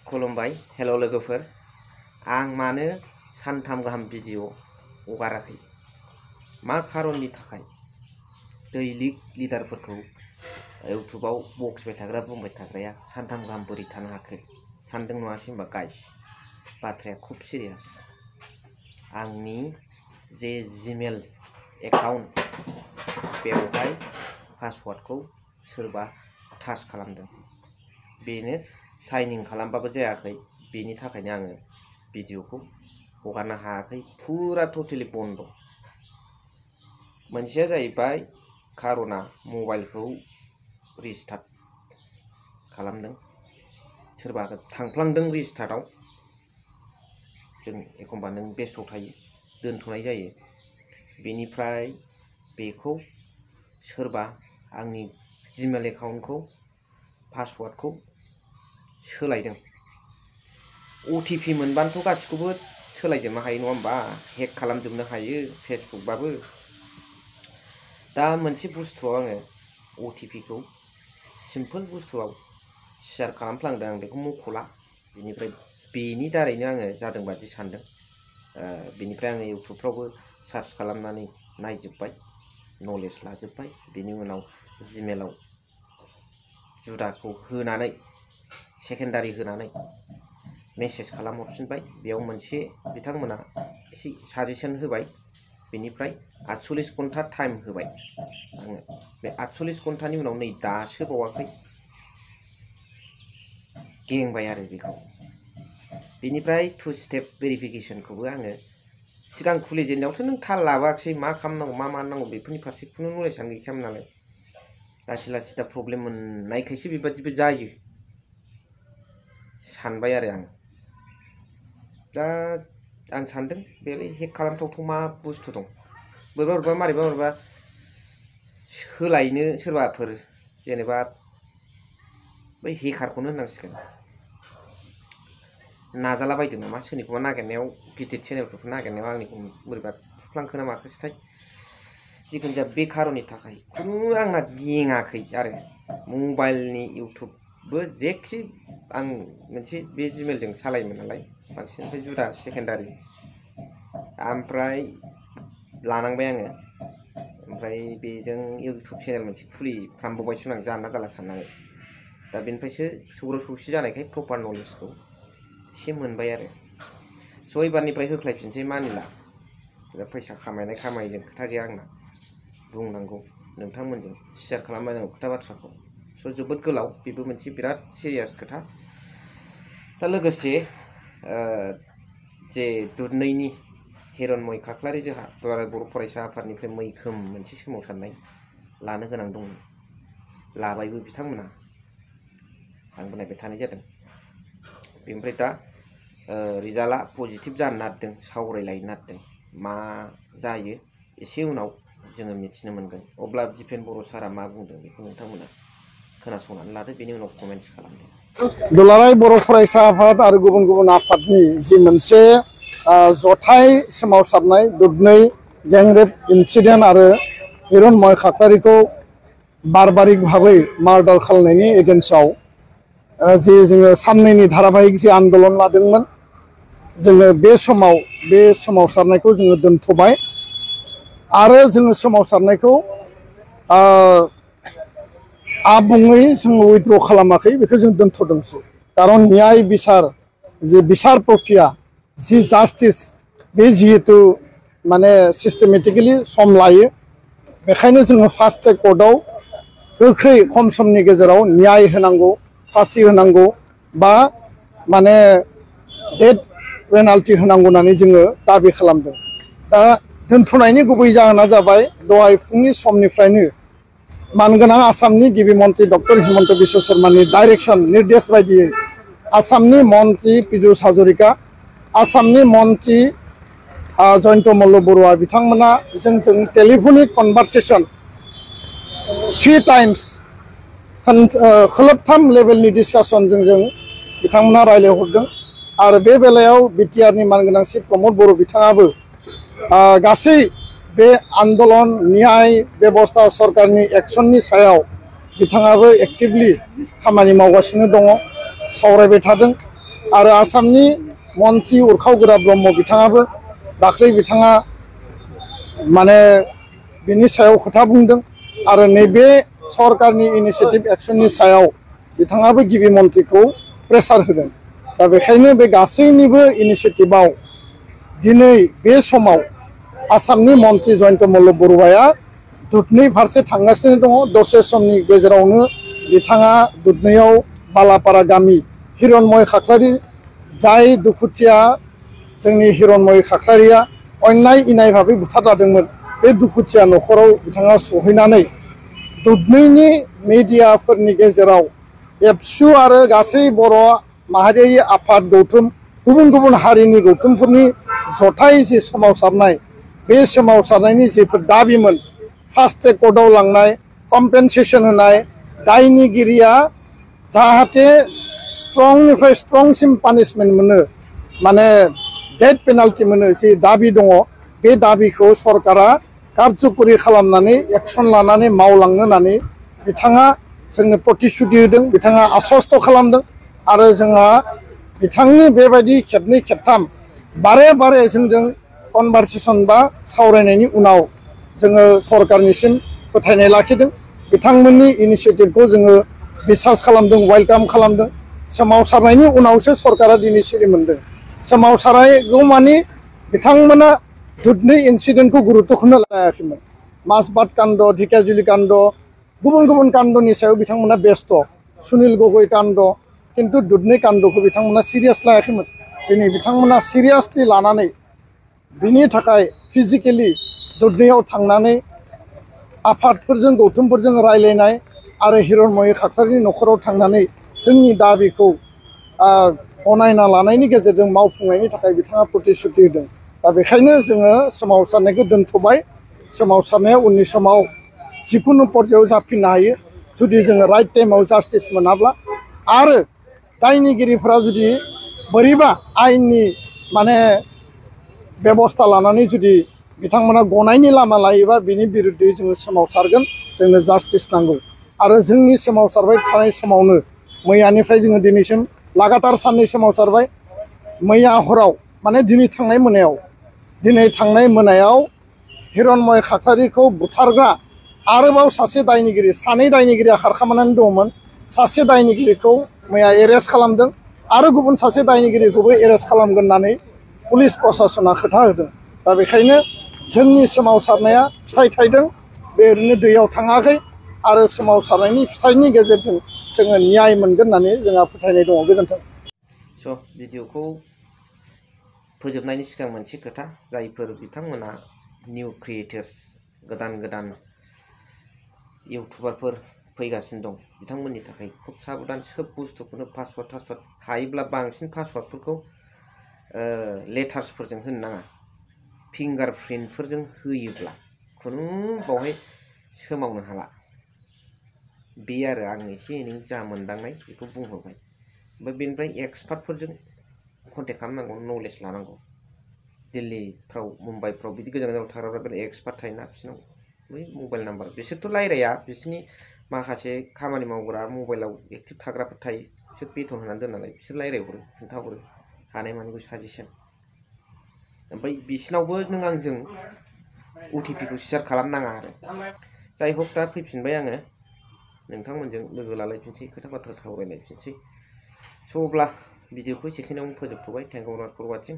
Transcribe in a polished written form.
खुलुमबाय हेल' लोगोफोर आं मानो सानथाम गाहाम भिडिअ हगाराखै मा खारननि थाखाय दैलि लिडारफोरखौ इउटुबाव बक्सबाय थाग्रा बुंबाय थाग्राया सानथाम गाहाम बोरै थानो हाखो सानदों नङासै होनबा गाइस बाथ्राया खूब सिरियास आंनि जे जीमेल एकाउन्ट बेवहाय पासवार्डखौ सोरबा टाच खालामदों बेनो साइन इन खालामबाबो जायाखै बेनि थाखायनो आङो भिडिअखौ हगारनो हायाखै फुरा टटेलि बन्द मोनसेया जाहैबाय खारना मबाइलखौ रिस्टार्ट खालामदों सोरबा थांफ्लांदों रिस्टार्टआव जों एखमबा नों बेस्थ थायो दोनथ'नाय जायो बेनिफ्राय बेखौ सोरबा आंनि जीमेल एकाउन्टखौ पासवार्डखौ सोलायदों OTP मोनबानोथ' गासिखौबो सोलायजोबनो हायो नङा होमबा हेक खालामजोबनो हायो फेसबुकबाबो दा मोनसे बुस्थुआव आङो OTP खौ सिम्पोल बुस्थुआव शेयार खालामफ्लांदों आं बेखौ मख'ला बेनिफ्राय बेनि दारैनो आङो जादों बादि सानदों बेनिफ्राय आङो इउटुबफ्रावबो सार्च खालामनानै नायजोब्बाय नलेज लाजोब्बाय बेनि उनाव जीमेलाव जुदाखौ होनानै सेकेन्डारि होनानै मेसेज खालामहरफिनबाय बेयाव मोनसे बिथांमोना एसे साजेसन होबाय बेनिफ्राय 48 घन्टा टाइम होबाय आङो बे 48 घन्टानि उनाव नै दासो बावाखै गेंबाय आरो बेखौ बेनिफ्राय 2 स्टेप भेरिफिकेसनखौबो आङो सिगां खुलिजेननायावथ' नों थाल लाबोआखिसै मा खालामनांगौ मा मानांगौ बेफोरनि फारसे खुनु नलेजआनो गैखायामोन नालाय लासै लासै दा प्रब्लेम मोननायखायसो बेबादिबो जायो सानबाय आरो आं दा आं सानदों बेलाय हेक खालामथावथाव मा बुस्थु दं बोरैबा मारैबा सोलायनो सोरबाफोर जेनेबा बै हेकारखौनो होननांसिगोन नाजालाबायदों नामा सोरनिखौबा नागिरनायाव गिदिर चेनेलफोरखौ नागिरनायाव आंनिखौ बोरैबा थुफ्लांखो ना माखोसोथाय जिखुनु जाया बे खारननि थाखाय खुनु आंना गेङाखै आरो मबाइलनि इउटुबबो जेखि आं मोनसे बे जीमेलजों सालायोमोन नालाय बांसिन ओमफ्राय जुदा सेकेन्डारि ओमफ्राय लानांबाय आङो ओमफ्राय बेजों इउटुब चेनेल मोनसे खुलिफ्रामबावबायसो आं जाना जाला साननानै दा बेनिफ्रायसो सौग्राव सौसि जानायखाय प्रपार नलेजखौ एसे मोनबाय आरो स' एबारनिफ्राय होख्लायफिनसै मानिला फैसा खामायनायजों खोथा गैया आंना बुंनांगौ नोंथांमोनजों शेयार खालामलायनांगौ खोथा बाथ्राखौ स' जोबोद गोलाव बेबो मोनसे बिराद सिरियास खोथा दा लोगोसे जे दुधनैनि हिरनमय खाख्लारि जोंहा दुलाराय बर' फरायसा आफादनिफ्राय मैखोम मोनसे सोमावसारनाय लानो गोनां दं लाबायबो बिथांमोना आंबो नायबाय थानाय जादों बेनिफ्राय दा रिजाल्टआ पजिटिभ जानो नागिरदों सावरायलायनो नागिरदों मा जायो एसे उनाव जोङो मिथिनो मोनगोन अब्ला दिपेन बर' सारा मा बुंदों बेखौ नोंथांमोना खोनासंनानै लादो बेनि उनाव कमेन्ट्स खालामदो दुलाराय बर' फरायसा आफाद आरो गुबुन गुबुन आफादनि जि मोनसे जथाय सोमावसारनाय दुधनै गेंरेप इन्सिडेन्ट आरो हिरनमय खाख्लारिखौ बारबारिक भाबै मार्डार खालामनायनि एगेन्स्टआव जे जोङो साननैनि धाराबाहिक जे आन्दलन लादोंमोन जोङो बे सोमावसारनायखौ जोङो दोनथ'बाय आरो जोङो सोमावसारनायखौ आबुङै जोङो उइथड्र खालामाखै बेखौ जों दोनथ'दोंसो कारन न्याय बिसार जे बिसार प्रक्रिया जि जास्टिस बे जिहेतु माने सिस्टेमेटिकेलि सम लायो बेखायनो जोङो फास्ट ट्रेक कर्टआव गोख्रै खम समनि गेजेराव न्याय होनांगौ फासि होनांगौ बा माने डेथ पेनाल्टि होनांगौ होननानै जोङो दाबि खालामदों दा दोनथ'नायनि गुबै जाहोना जाबाय दहाय फुंनि समनिफ्रायनो मानगोनां आसामनि गिबि मन्त्रि डक्टर हिमन्त बिश्व शर्मानि डाइरेक्सन निर्देश बायदियै आसामनि मन्त्रि पीयूष हाजरिका आसामनि मन्त्रि जयन्त मल्ल बरुवा बिथांमोना जोंजों टेलिफनिक कनभारसेसन 3 टाइम्स खोलोबथाम लेभेलनि डिसकासनजों जों बिथांमोना रायज्लायहरदों आरो बे बेलायाव बिटिआरनि मानगोनां चिफ प्रमद बर' बिथाङाबो गासै बे आन्दलन न्याय बेबस्था सरकारनि एक्सननि सायाव बिथाङाबो एक्टिभलि खामानि मावगासिनो दङ सावरायबाय थादों आरो आसामनि मन्त्रि उरखाव ब्रह्म बिथाङाबो दाख्लै बिथाङा माने बिनि सायाव खोथा बुंदों आरो नैबे सरकारनि इनिशिएटिभ एक्सननि सायाव बिथाङाबो गिबि मन्थ्रिखौ प्रेसार होदों। दा बेखायनो बे गासैनिबो इनिशिएटिभआव दिनै बे समाव आसामनि मन्त्रि जयन्त मल्ल बरुवाया दुधनৈ फारसे थांगासिनो दङ। दसे समनि गेजेरावनो बिथाङा दुधनैयाव बालापारा गामि हिरण्मय खाख्लारि जाय दुखुथिया जोंनि हिरण्मय खाख्लारिया अन्याय इनाय भाबै बुथारजादोंमोन बे दुखुथिया न'खराव बिथाङा सहैनानै दुधनैनि मिडियाफोरनि गेजेराव एबसु आरो गासै बर' माहारियारि आफाद गौथुम गुबुन गुबुन हारिनि गौथुमफोरनि जथाय जि सोमावसारनाय बे सोमावसारनायनि जिफोर दाबिमोन फास्ट ट्रेक कर्टआव लांनाय कम्पेनसेसन होनाय दायनिगिरिया जाहाथे स्ट्रंनिफ्राय स्ट्रंसिम पानिशमेन्ट मोनो माने डेथ पेनाल्टि मोनो जि दाबि दङ बे दाबिखौ सरकारा कारजकरि खालामनानै एक्सन लानानै मावलांनो होननानै बिथाङा जोंनो प्रतिश्रुति होदों। बिथाङा आश्वस्त खालामदों आरो जोंहा बिथांनि बेबायदि खेबनै खेबथाम बारे बारे जोंजों कनभारसेसन बा सावरायनायनि उनाव जोङो सरकारनिसिम फोथायनाय लाखिदों। बिथांमोननि इनिशिएटिभखौ जोङो बिसास खालामदों, वेलकाम खालामदों। सोमावसारनायनि उनावसो सरकारा दिनै सिरि मोनदों। सोमावसारगौमानि बिथांमोना दुधनৈ इन्सिडेन्टखौ गुरुत्तखौनो लायाखैमोन। माजबाद काण्ड, ढेकियाजुलि काण्ड, गुबुन गुबुन काण्डनि सायाव बिथांमोना बेस्थ। सुनिल गगৈ काण्ड, किन्तु दुधनৈ काण्डखौ बिथांमोना सिरियास लायाखैमोन। दिनै बिथांमोना सिरियासलि लानानै बिनि थाखाय फिजिकेलि दुधनैयाव थांनानै आफादफोरजों गौथुमफोरजों रायलायनाय आरो हिरण्मय खाख्लारिनि न'खराव थांनानै जोंनि दाबिखौ गनायना लानायनि गेजेरजों मावफुंनायनि थाखाय बिथाङा प्रतिश्रुति होदों। दा बेखायनो जोङो सोमावसारनायखौ दोनथ'बाय। सोमावसारनाया उननि समाव जिकुनु पर्यायाव जाफिननो हायो जुदि जोङो राइट टाइमाव जास्टिस मोनाब्ला आरो दायनिगिरिफोरा जुदि बोरैबा आयेननि माने बेबस्था लानानै जुदि बिथांमोना गनायनि लामा लायोबा बिनि बिरुद्धै जोङो सोमावसारगोन। जोंनो जास्टिस नांगौ आरो जोंनि सोमावसारबाय थानाय समावनो मैयानिफ्राय जोङो दिनैसिम लागातार साननै सोमावसारबाय। मैया हराव माने दिनै थांनाय मोनायाव हिरण्मय खाख्लारिखौ बुथारग्रा आरोबाव सासे दायनिगिरि, सानै दायनिगिरिया खारखोमानानै दंमोन। सासे दायनिगिरिखौ मैया एरेस्ट खालामदों आरो गुबुन सासे दायनिगिरिखौबो एरेस्ट खालामगोन होननानै पुलिस प्रसासना खोथा होदों। दा बेखायनो जोंनि सोमावसारनाया फिथाइ थायदों, बे ओरैनो दैयाव थाङाखै आरो सोमावसारनायनि फिथाइनि गेजेरजों जोङो न्याय मोनगोन होननानै जोंहा फोथायनाय दङ। गोजोन्थों। स' भिडिअखौ फोजोबनायनि सिगां मोनसे खोथा, जायफोर बिथांमोना निउ क्रिएटर्स गोदान इउटुबारफोर फैगासिनो दं बिथांमोननि थाखाय खुब साबधान। सोब बुस्थुखौनो पासवार्ड थासवार्ड हायोब्ला बांसिन पासवार्डफोरखौ लेटार्सफोरजों होनो नाङा। फिंगार प्रिन्टफोरजों होयोब्ला खुनु बावहाय सोमावनो हाला। बे आरो आं एसे एनै जा मोनदांनाय बेखौ बुंहरबाय। ओमफ्राय बेनिफ्राय एक्सपार्टफोरजों कन्टेक्ट खालामनांगौ, नलेज लानांगौ। दिल्लीफ्राव मुम्बाइफ्राव बिदि गोजान गोजानाव थाग्राफ्रा बिराद एक्सपार्ट थायोना, बिसोरनाव बै मबाइल नाम्बार, बिसोरथ' रायलाया, बिसोरनि माखासे खामानि मावग्रा मबाइलाव एक्टिभ थाग्राफोर थायो, बिसोर बेथन होनानै दोन नालाय बिसोर रायलायहरो, खोन्थाहरो हानायमानिखौ साजेसन। ओमफ्राय बिसिनावबो नों आंजों अटिपिखौ सेयार खालामनाङा आरो। जाय हक दा फैफिनबाय आङो नोंथांमोनजों लोगो लालायफिनसै, खोथा बाथ्रा सावरायलायफिनसै। स' अब्ला भिडिअखौ एसेखिनियावनो फोजोबथ'बाय। Thank you for वाचिं।